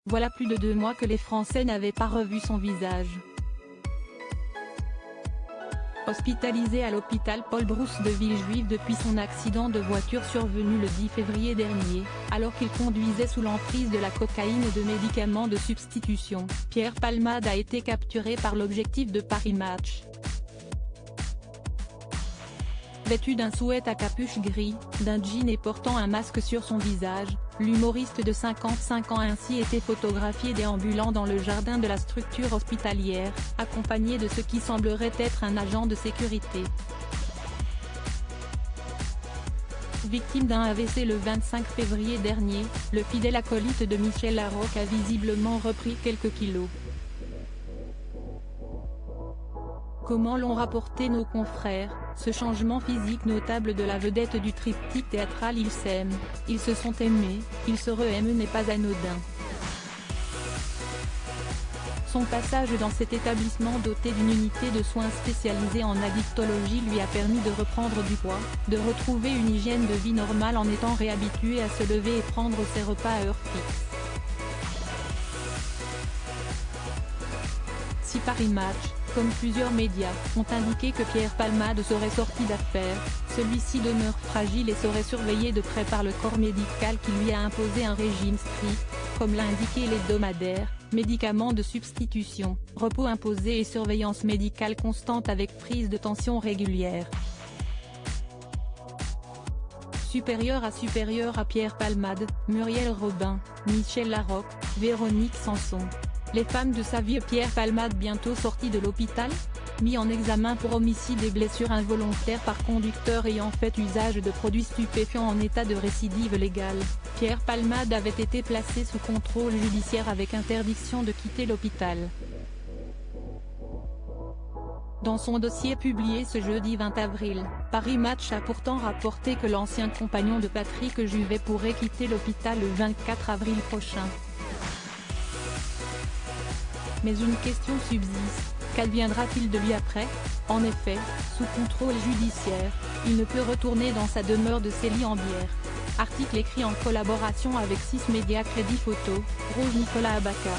Voilà plus de 2 mois que les Français n'avaient pas revu son visage. Hospitalisé à l'hôpital Paul Brousse de Villejuif depuis son accident de voiture survenu le 10 février dernier, alors qu'il conduisait sous l'emprise de la cocaïne et de médicaments de substitution, Pierre Palmade a été capturé par l'objectif de Paris Match. Vêtu d'un sweat à capuche gris, d'un jean et portant un masque sur son visage, l'humoriste de 55 ans a ainsi été photographié déambulant dans le jardin de la structure hospitalière, accompagné de ce qui semblerait être un agent de sécurité. Victime d'un AVC le 25 février dernier, le fidèle acolyte de Michel Larocque a visiblement repris quelques kilos. Comment l'ont rapporté nos confrères, ce changement physique notable de la vedette du triptyque théâtral Ils s'aiment, ils se sont aimés, ils se re-aiment n'est pas anodin. Son passage dans cet établissement doté d'une unité de soins spécialisée en addictologie lui a permis de reprendre du poids, de retrouver une hygiène de vie normale en étant réhabitué à se lever et prendre ses repas à heure fixe. Si Paris Match, comme plusieurs médias, ont indiqué que Pierre Palmade serait sorti d'affaire, celui-ci demeure fragile et serait surveillé de près par le corps médical qui lui a imposé un régime strict, comme l'a indiqué l'hebdomadaire, médicaments de substitution, repos imposé et surveillance médicale constante avec prise de tension régulière. Supérieur à Pierre Palmade, Muriel Robin, Michel Larocque, Véronique Sanson. Les femmes de sa vie. Pierre Palmade bientôt sorti de l'hôpital, mis en examen pour homicide et blessure involontaire par conducteur ayant fait usage de produits stupéfiants en état de récidive légale. Pierre Palmade avait été placé sous contrôle judiciaire avec interdiction de quitter l'hôpital. Dans son dossier publié ce jeudi 20 avril, Paris Match a pourtant rapporté que l'ancien compagnon de Patrick Juvet pourrait quitter l'hôpital le 24 avril prochain. Mais une question subsiste, qu'adviendra-t-il de lui après? En effet, sous contrôle judiciaire, il ne peut retourner dans sa demeure de Célie-en-Bière. Article écrit en collaboration avec 6 médias Crédit Photo, Rose Nicolas Abaca.